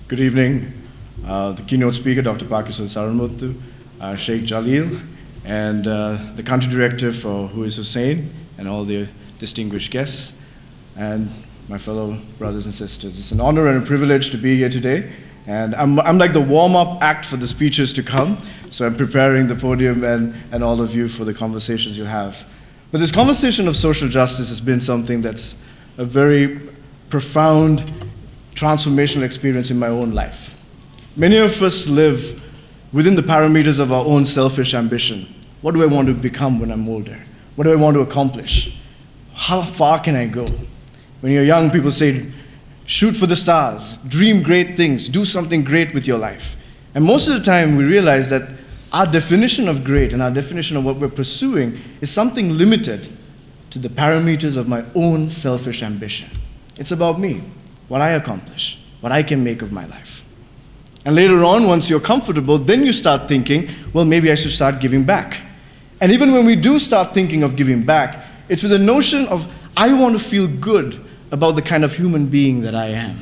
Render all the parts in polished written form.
Good evening. The keynote speaker, Dr. Pakistan Saranmuthu, Sheikh Jalil, and the country director for Who is Hussein, and all the distinguished guests, and my fellow brothers and sisters. It's an honor and a privilege to be here today. And I'm like the warm-up act for the speeches to come, so I'm preparing the podium and all of you for the conversations you'll have. But this conversation of social justice has been something that's a very profound, transformational experience in my own life. Many of us live within the parameters of our own selfish ambition. What do I want to become when I'm older? What do I want to accomplish? How far can I go? When you're young, people say, shoot for the stars, dream great things, do something great with your life. And most of the time, we realize that our definition of great and our definition of what we're pursuing is something limited to the parameters of my own selfish ambition. It's about me, what I accomplish, what I can make of my life. And later on, once you're comfortable, then you start thinking, well, maybe I should start giving back. And even when we do start thinking of giving back, it's with the notion of, I want to feel good about the kind of human being that I am.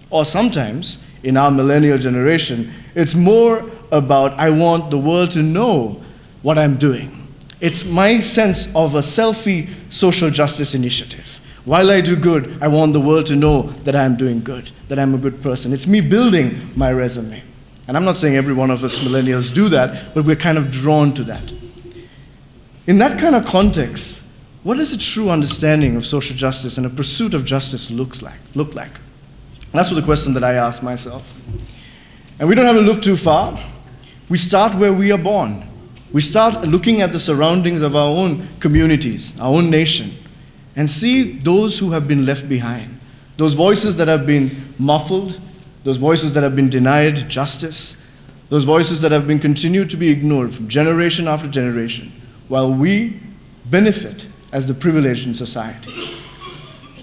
Or sometimes, in our millennial generation, it's more about, I want the world to know what I'm doing. It's my sense of a selfie social justice initiative. While I do good, I want the world to know that I'm doing good, that I'm a good person. It's me building my resume. And I'm not saying every one of us millennials do that, but we're kind of drawn to that. In that kind of context, what does a true understanding of social justice and a pursuit of justice look like? That's what the question that I ask myself. And we don't have to look too far. We start where we are born. We start looking at the surroundings of our own communities, our own nation, and see those who have been left behind, those voices that have been muffled, those voices that have been denied justice, those voices that have been continued to be ignored from generation after generation, while we benefit as the privileged in society.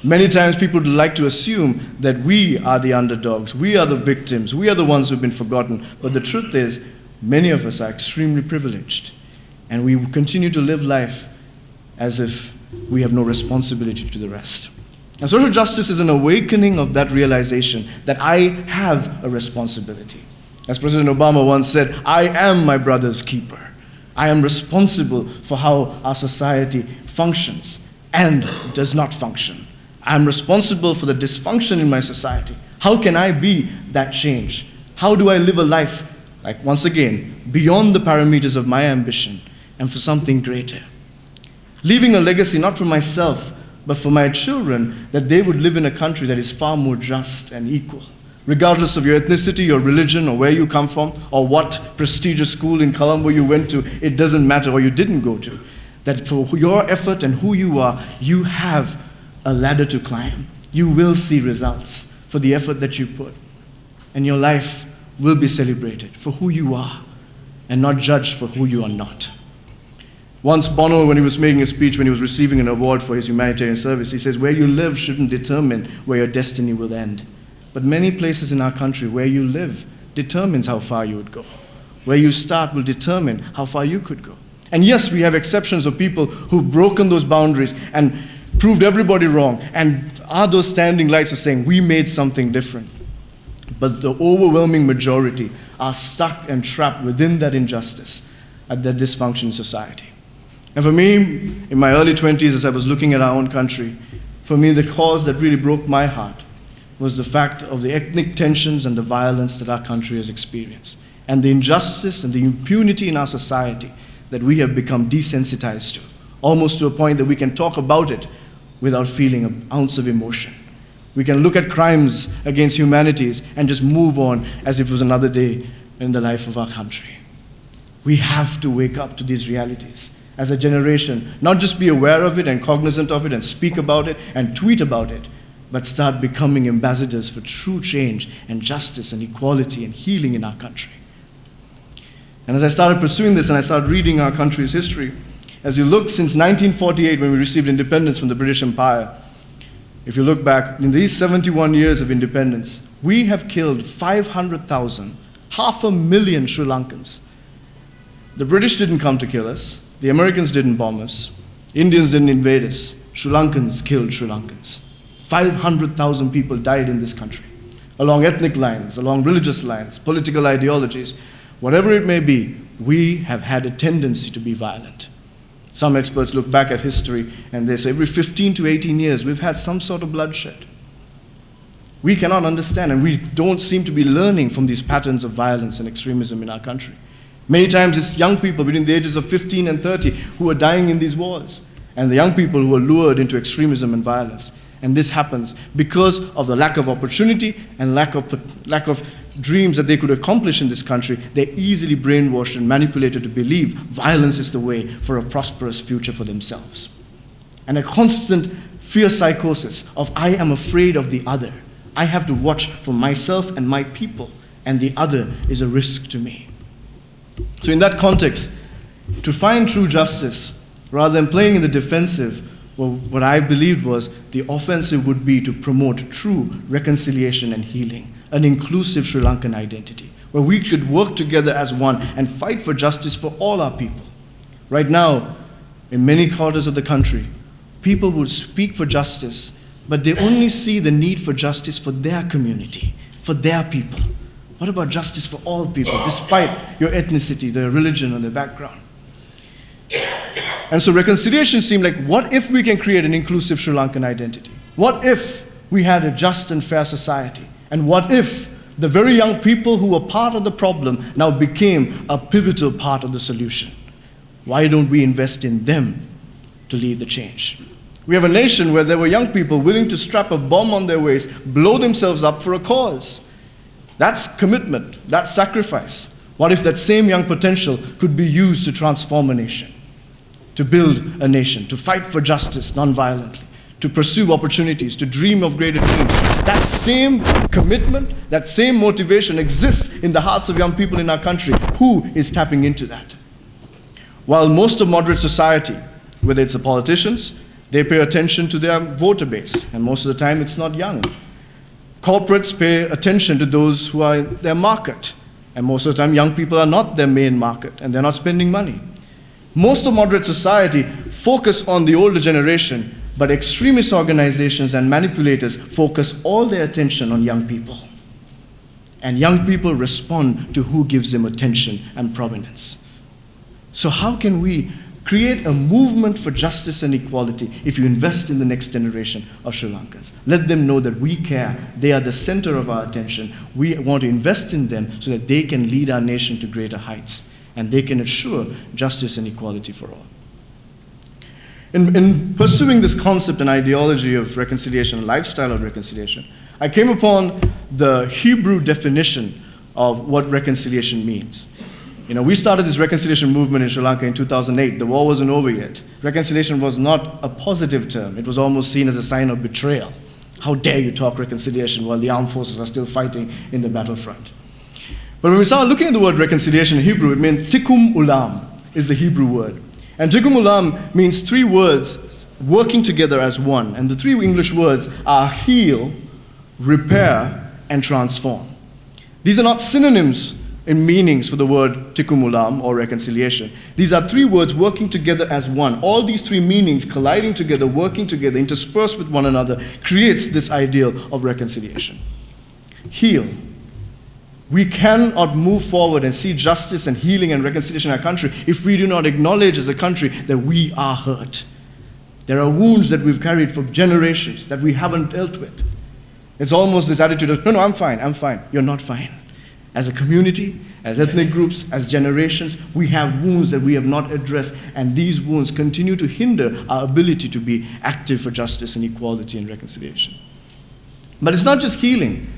Many times people would like to assume that we are the underdogs, we are the victims, we are the ones who've been forgotten, but the truth is, many of us are extremely privileged, and we continue to live life as if we have no responsibility to the rest. And social justice is an awakening of that realization that I have a responsibility. As President Obama once said, I am my brother's keeper. I am responsible for how our society functions and does not function. I am responsible for the dysfunction in my society. How can I be that change? How do I live a life, like once again, beyond the parameters of my ambition and for something greater? Leaving a legacy not for myself, but for my children, that they would live in a country that is far more just and equal. Regardless of your ethnicity, your religion, or where you come from, or what prestigious school in Colombo you went to, it doesn't matter, or you didn't go to. That for your effort and who you are, you have a ladder to climb. You will see results for the effort that you put. And your life will be celebrated for who you are, and not judged for who you are not. Once Bono, when he was making a speech, when he was receiving an award for his humanitarian service, he says, where you live shouldn't determine where your destiny will end. But many places in our country, where you live determines how far you would go. Where you start will determine how far you could go. And yes, we have exceptions of people who've broken those boundaries and proved everybody wrong, and are those standing lights of saying, we made something different. But the overwhelming majority are stuck and trapped within that injustice, at that dysfunction in society. And for me, in my early 20s, as I was looking at our own country, for me, the cause that really broke my heart was the fact of the ethnic tensions and the violence that our country has experienced, and the injustice and the impunity in our society that we have become desensitized to, almost to a point that we can talk about it without feeling an ounce of emotion. We can look at crimes against humanities and just move on as if it was another day in the life of our country. We have to wake up to these realities as a generation, not just be aware of it and cognizant of it and speak about it and tweet about it, but start becoming ambassadors for true change and justice and equality and healing in our country. And as I started pursuing this and I started reading our country's history, as you look since 1948 when we received independence from the British Empire, if you look back, in these 71 years of independence, we have killed 500,000, 500,000 Sri Lankans. The British didn't come to kill us. The Americans didn't bomb us. Indians didn't invade us. Sri Lankans killed Sri Lankans. 500,000 people died in this country. along ethnic lines, along religious lines, political ideologies, whatever it may be, we have had a tendency to be violent. Some experts look back at history and they say every 15 to 18 years we've had some sort of bloodshed. We cannot understand, and we don't seem to be learning from these patterns of violence and extremism in our country. Many times it's young people between the ages of 15 and 30 who are dying in these wars, and the young people who are lured into extremism and violence. And this happens because of the lack of opportunity and lack of dreams that they could accomplish in this country. They're easily brainwashed and manipulated to believe violence is the way for a prosperous future for themselves. And a constant fear psychosis of I am afraid of the other. I have to watch for myself and my people, and the other is a risk to me. So in that context, to find true justice, rather than playing in the defensive, well, what I believed was the offensive would be to promote true reconciliation and healing, an inclusive Sri Lankan identity, where we could work together as one and fight for justice for all our people. Right now, in many quarters of the country, people would speak for justice, but they only see the need for justice for their community, for their people. What about justice for all people, despite your ethnicity, their religion, or their background? And so reconciliation seemed like, what if we can create an inclusive Sri Lankan identity? What if we had a just and fair society? And what if the very young people who were part of the problem now became a pivotal part of the solution? Why don't we invest in them to lead the change? We have a nation where there were young people willing to strap a bomb on their waist, blow themselves up for a cause. That's commitment, that's sacrifice. What if that same young potential could be used to transform a nation, to build a nation, to fight for justice non-violently, to pursue opportunities, to dream of greater dreams? That same commitment, that same motivation exists in the hearts of young people in our country. Who is tapping into that? While most of moderate society, whether it's the politicians, they pay attention to their voter base, and most of the time it's not young. Corporates pay attention to those who are in their market, and most of the time young people are not their main market, and they're not spending money. Most of moderate society focus on the older generation, but extremist organizations and manipulators focus all their attention on young people. And young people respond to who gives them attention and prominence. So how can we create a movement for justice and equality if you invest in the next generation of Sri Lankans? Let them know that we care. They are the center of our attention. We want to invest in them so that they can lead our nation to greater heights, and they can assure justice and equality for all. In pursuing this concept and ideology of reconciliation, and lifestyle of reconciliation, I came upon the Hebrew definition of what reconciliation means. We started this reconciliation movement in Sri Lanka in 2008. The war wasn't over yet. Reconciliation was not a positive term. It was almost seen as a sign of betrayal. How dare you talk reconciliation while the armed forces are still fighting in the battlefront? But when we started looking at the word reconciliation in Hebrew, it meant tikkun olam is the Hebrew word. And tikkun olam means three words working together as one. And the three English words are heal, repair, and transform. These are not synonyms in meanings for the word tikkun olam or reconciliation. These are three words working together as one. All these three meanings colliding together, working together, interspersed with one another, creates this ideal of reconciliation. Heal. We cannot move forward and see justice and healing and reconciliation in our country if we do not acknowledge as a country that we are hurt. There are wounds that we've carried for generations that we haven't dealt with. It's almost this attitude of, no, I'm fine. You're not fine. As a community, as ethnic groups, as generations, we have wounds that we have not addressed, and these wounds continue to hinder our ability to be active for justice and equality and reconciliation. But it's not just healing.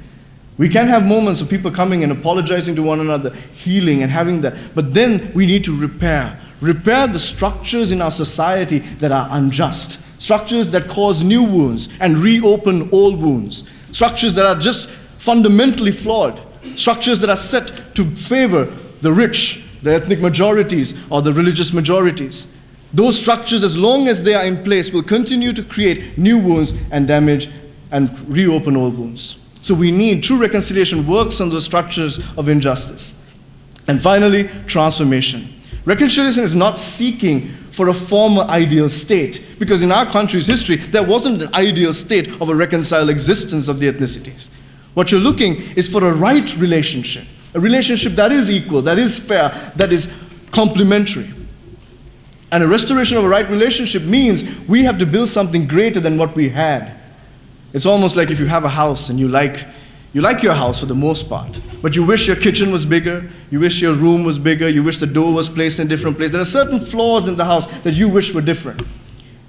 We can have moments of people coming and apologizing to one another, healing and having that, but then we need to repair the structures in our society that are unjust, structures that cause new wounds and reopen old wounds, structures that are just fundamentally flawed, structures that are set to favor the rich, the ethnic majorities, or the religious majorities. Those structures, as long as they are in place, will continue to create new wounds and damage and reopen old wounds. So we need true reconciliation works on those structures of injustice. And finally, transformation. Reconciliation is not seeking for a former ideal state, because in our country's history, there wasn't an ideal state of a reconciled existence of the ethnicities. What you're looking is for a right relationship, a relationship that is equal, that is fair, that is complementary. And a restoration of a right relationship means we have to build something greater than what we had. It's almost like if you have a house and you like your house for the most part, but you wish your kitchen was bigger, you wish your room was bigger, you wish the door was placed in a different place. There are certain flaws in the house that you wish were different.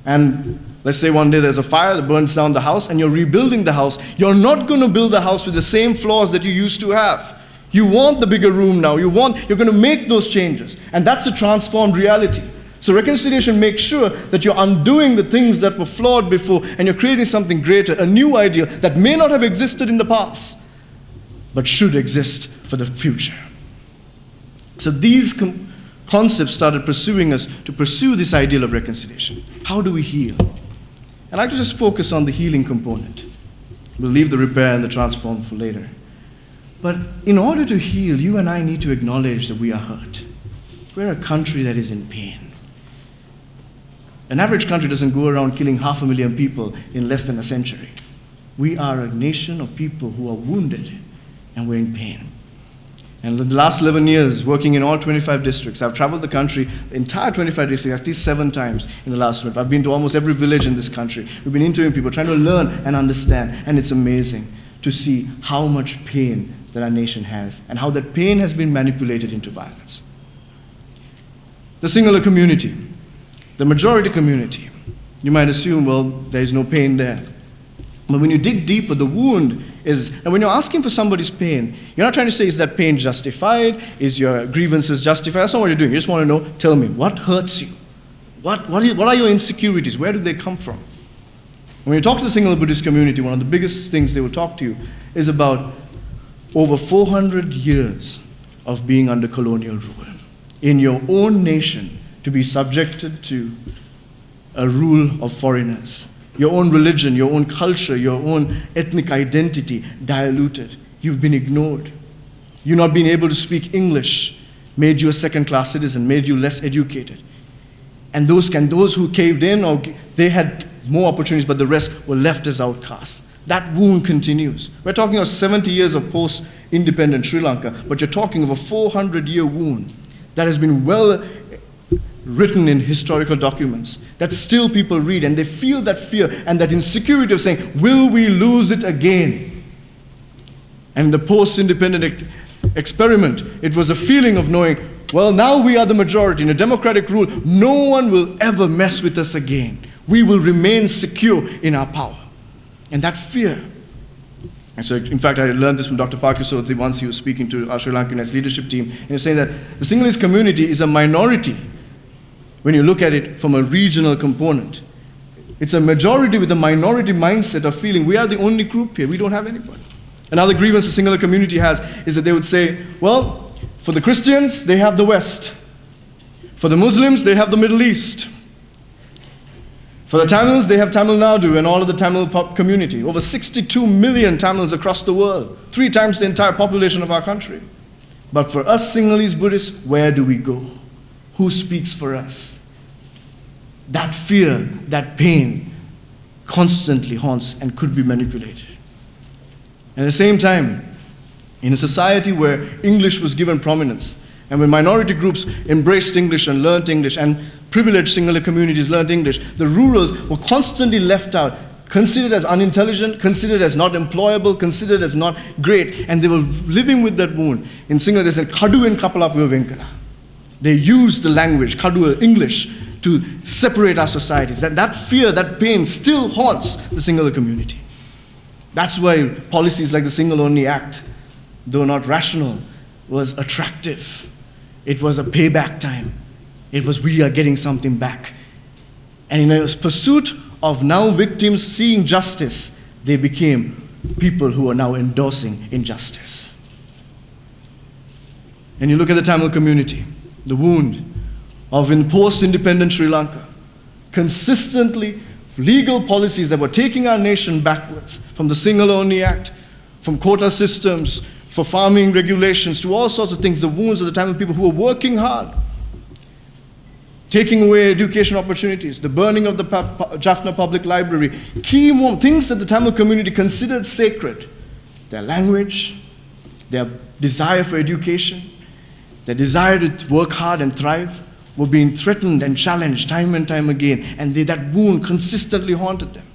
And let's say one day there's a fire that burns down the house and you're rebuilding the house. You're not going to build the house with the same flaws that you used to have. You want the bigger room now. You're going to make those changes. And that's a transformed reality. So reconciliation makes sure that you're undoing the things that were flawed before and you're creating something greater, a new idea that may not have existed in the past, but should exist for the future. So these concepts started pursuing us to pursue this ideal of reconciliation. How do we heal? I'd like to just focus on the healing component. We'll leave the repair and the transform for later. But in order to heal, you and I need to acknowledge that we are hurt. We're a country that is in pain. An average country doesn't go around killing 500,000 people in less than a century. We are a nation of people who are wounded and we're in pain. And in the last 11 years, working in all 25 districts, I've traveled the country, the entire 25 districts, at least 7 times in the last 12. I've been to almost every village in this country. We've been interviewing people, trying to learn and understand. And it's amazing to see how much pain that our nation has and how that pain has been manipulated into violence. The singular community. The majority community, you might assume, well, there is no pain there. But when you dig deeper, the wound is, and when you're asking for somebody's pain, you're not trying to say, is that pain justified? Is your grievances justified? That's not what you're doing. You just want to know, tell me, what hurts you? What are your insecurities? Where do they come from? When you talk to the singular Buddhist community, one of the biggest things they will talk to you is about over 400 years of being under colonial rule. In your own nation, to be subjected to a rule of foreigners. Your own religion, your own culture, your own ethnic identity diluted. You've been ignored. You not being able to speak English made you a second-class citizen, made you less educated. And those who caved in, or they had more opportunities, but the rest were left as outcasts. That wound continues. We're talking of 70 years of post-independent Sri Lanka, but you're talking of a 400-year wound that has been well written in historical documents that still people read, and they feel that fear and that insecurity of saying, will we lose it again? And the post-independent experiment, it was a feeling of knowing, well, now we are the majority. In a democratic rule, no one will ever mess with us again. We will remain secure in our power. And that fear. And so, in fact, I learned this from Dr. Pakisoti once he was speaking to our Sri Lankan leadership team, and he was saying that the Sinhalese community is a minority when you look at it from a regional component. It's a majority with a minority mindset of feeling we are the only group here, we don't have anybody. Another grievance the singular community has is that they would say, well, for the Christians, they have the West. For the Muslims, they have the Middle East. For the Tamils, they have Tamil Nadu and all of the Tamil community. Over 62 million Tamils across the world, 3 times the entire population of our country. But for us Sinhalese Buddhists, where do we go? Who speaks for us? That fear, that pain constantly haunts and could be manipulated. And at the same time, in a society where English was given prominence, and when minority groups embraced English and learned English, and privileged singular communities learned English, the rurals were constantly left out, considered as unintelligent, considered as not employable, considered as not great, and they were living with that wound. In Sinhala, they said, Kadu and Kapalapu Venkala. They used the language, Kadu, English, to separate our societies. That fear, that pain still haunts the singular community. That's why policies like the Single Only Act, though not rational, was attractive. It was a payback time. It was, we are getting something back. And in a pursuit of now victims seeing justice, they became people who are now endorsing injustice. And you look at the Tamil community, the wound of in post-independent Sri Lanka, consistently legal policies that were taking our nation backwards, from the Single Only Act, from quota systems, for farming regulations, to all sorts of things, the wounds of the Tamil people who were working hard, taking away education opportunities, the burning of the Jaffna Public Library, key things that the Tamil community considered sacred, their language, their desire for education, their desire to work hard and thrive were being threatened and challenged time and time again, and that wound consistently haunted them.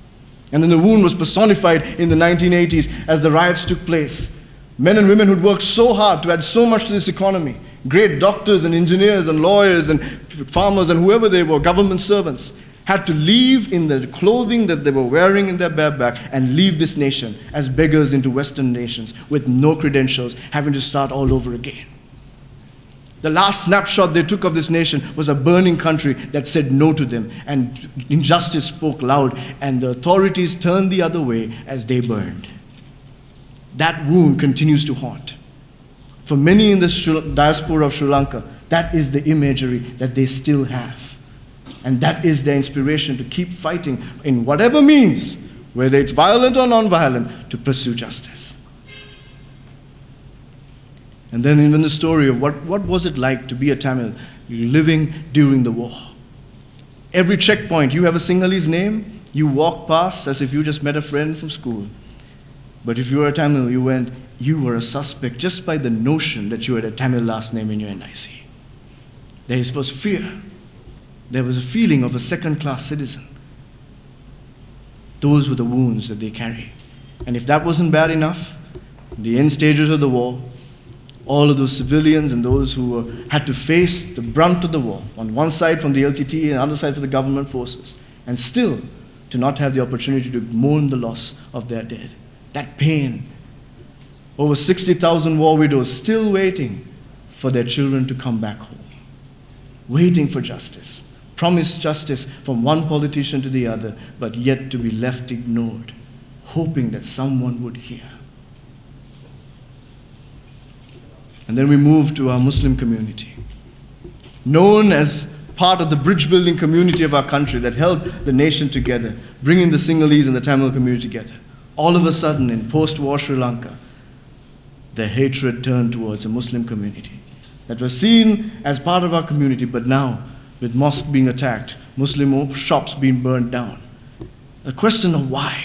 And then the wound was personified in the 1980s as the riots took place. Men and women who'd worked so hard to add so much to this economy, great doctors and engineers and lawyers and farmers and whoever they were, government servants, had to leave in the clothing that they were wearing in their bareback and leave this nation as beggars into Western nations with no credentials, having to start all over again. The last snapshot they took of this nation was a burning country that said no to them, and injustice spoke loud, and the authorities turned the other way as they burned. That wound continues to haunt. For many in the diaspora of Sri Lanka, that is the imagery that they still have. And that is their inspiration to keep fighting in whatever means, whether it's violent or non-violent, to pursue justice. And then even the story of what was it like to be a Tamil living during the war. Every checkpoint, you have a Sinhalese name, you walk past as if you just met a friend from school. But if you were a Tamil, you were a suspect just by the notion that you had a Tamil last name in your NIC. There was fear. There was a feeling of a second-class citizen. Those were the wounds that they carry. And if that wasn't bad enough, the end stages of the war, all of those civilians and those who had to face the brunt of the war, on one side from the LTT and on the other side for the government forces, and still to not have the opportunity to mourn the loss of their dead. That pain. Over 60,000 war widows still waiting for their children to come back home. Waiting for justice. Promised justice from one politician to the other, but yet to be left ignored, hoping that someone would hear. And then we move to our Muslim community, known as part of the bridge-building community of our country that held the nation together, bringing the Sinhalese and the Tamil community together. All of a sudden, in post-war Sri Lanka, the hatred turned towards a Muslim community that was seen as part of our community, but now, with mosques being attacked, Muslim shops being burned down. The question of why.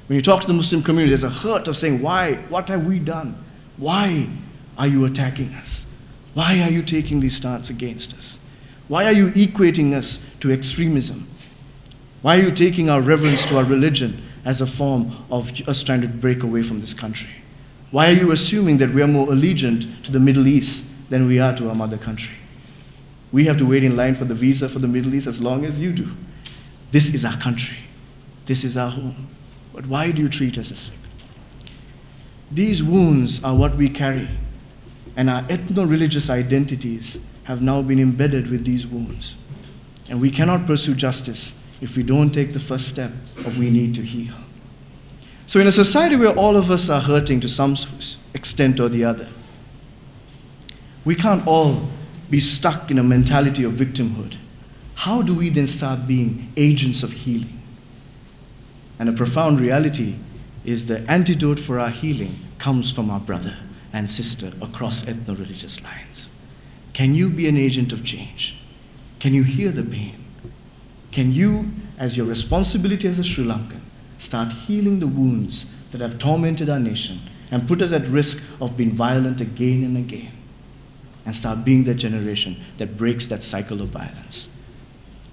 When you talk to the Muslim community, there's a hurt of saying, why? What have we done? Why are you attacking us? Why are you taking these stance against us? Why are you equating us to extremism? Why are you taking our reverence to our religion as a form of us trying to break away from this country? Why are you assuming that we are more allegiant to the Middle East than we are to our mother country? We have to wait in line for the visa for the Middle East as long as you do. This is our country. This is our home. But why do you treat us as sick? These wounds are what we carry, and our ethno-religious identities have now been embedded with these wounds. And we cannot pursue justice if we don't take the first step of we need to heal. So in a society where all of us are hurting to some extent or the other, we can't all be stuck in a mentality of victimhood. How do we then start being agents of healing? And a profound reality is the antidote for our healing comes from our brother and sister across ethno-religious lines. Can you be an agent of change? Can you hear the pain? Can you, as your responsibility as a Sri Lankan, start healing the wounds that have tormented our nation and put us at risk of being violent again and again, and start being the generation that breaks that cycle of violence?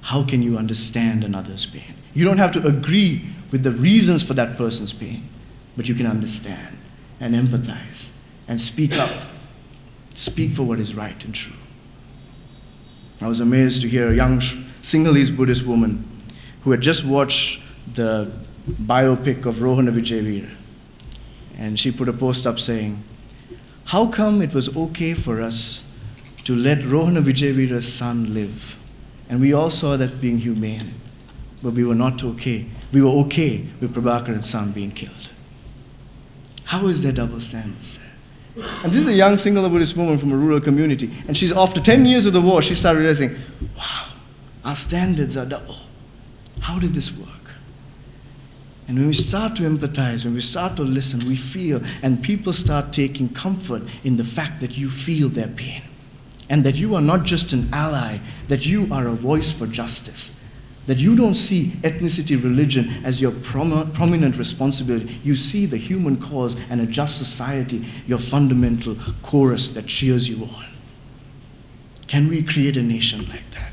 How can you understand another's pain? You don't have to agree with the reasons for that person's pain, but you can understand and empathize and speak up. Speak for what is right and true. I was amazed to hear a young Sinhalese Buddhist woman who had just watched the biopic of Rohana Vijayveera, and she put a post up saying, how come it was okay for us to let Rohana Vijayveera's son live? And we all saw that being humane, but we were not okay. We were okay with Prabhakaran's son being killed. How is there double standards there? And this is a young single Buddhist woman from a rural community, and she's after 10 years of the war, she started realizing, wow, our standards are double. How did this work? And when we start to empathize, when we start to listen, we feel, and people start taking comfort in the fact that you feel their pain, and that you are not just an ally, that you are a voice for justice. That you don't see ethnicity, religion as your prominent responsibility. You see the human cause and a just society, your fundamental chorus that cheers you on. Can we create a nation like that?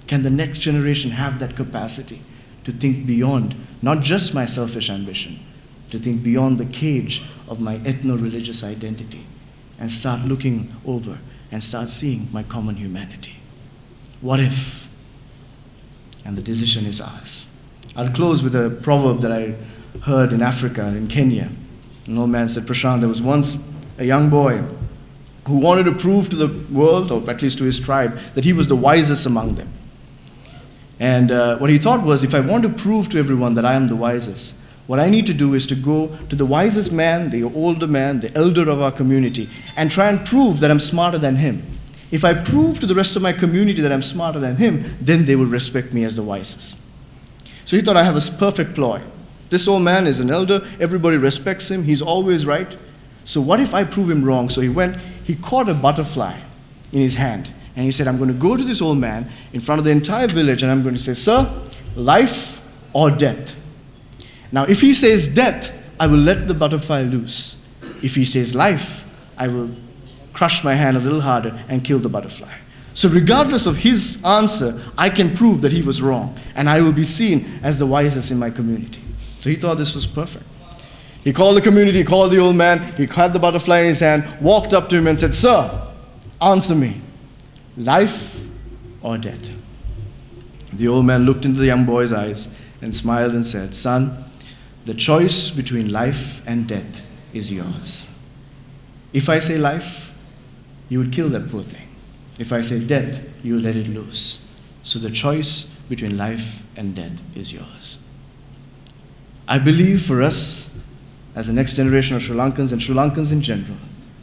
Can the next generation have that capacity to think beyond, not just my selfish ambition, to think beyond the cage of my ethno-religious identity and start looking over and start seeing my common humanity? What if? And the decision is ours. I'll close with a proverb that I heard in Africa, in Kenya. An old man said, Prashan, there was once a young boy who wanted to prove to the world, or at least to his tribe, that he was the wisest among them. And what he thought was, if I want to prove to everyone that I am the wisest, what I need to do is to go to the wisest man, the older man, the elder of our community, and try and prove that I'm smarter than him. If I prove to the rest of my community that I'm smarter than him, then they will respect me as the wisest. So he thought, I have a perfect ploy. This old man is an elder, everybody respects him, he's always right. So what if I prove him wrong? So he caught a butterfly in his hand, and he said, I'm going to go to this old man in front of the entire village, and I'm going to say, sir, life or death? Now, if he says death, I will let the butterfly loose. If he says life, I will crush my hand a little harder and kill the butterfly. So regardless of his answer, I can prove that he was wrong, and I will be seen as the wisest in my community. So he thought this was perfect. He called the community, he called the old man, he had the butterfly in his hand, walked up to him and said, sir, answer me, life or death? The old man looked into the young boy's eyes and smiled and said, son, the choice between life and death is yours. If I say life, you would kill that poor thing. If I say death, you will let it loose. So the choice between life and death is yours. I believe for us, as the next generation of Sri Lankans and Sri Lankans in general,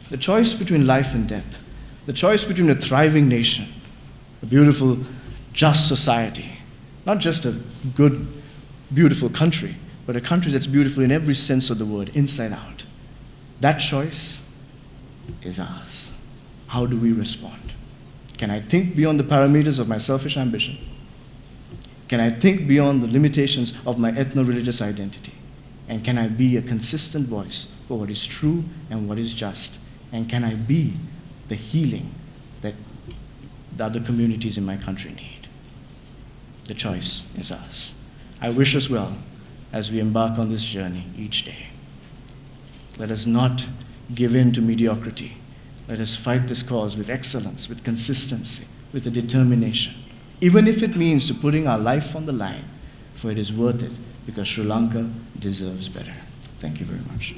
the choice between life and death, the choice between a thriving nation, a beautiful, just society, not just a good, beautiful country, but a country that's beautiful in every sense of the word, inside out. That choice is ours. How do we respond? Can I think beyond the parameters of my selfish ambition? Can I think beyond the limitations of my ethno-religious identity? And can I be a consistent voice for what is true and what is just? And can I be the healing that the other communities in my country need? The choice is ours. I wish us well as we embark on this journey each day. Let us not give in to mediocrity. Let us fight this cause with excellence, with consistency, with a determination, even if it means to putting our life on the line, for it is worth it, because Sri Lanka deserves better. Thank you very much.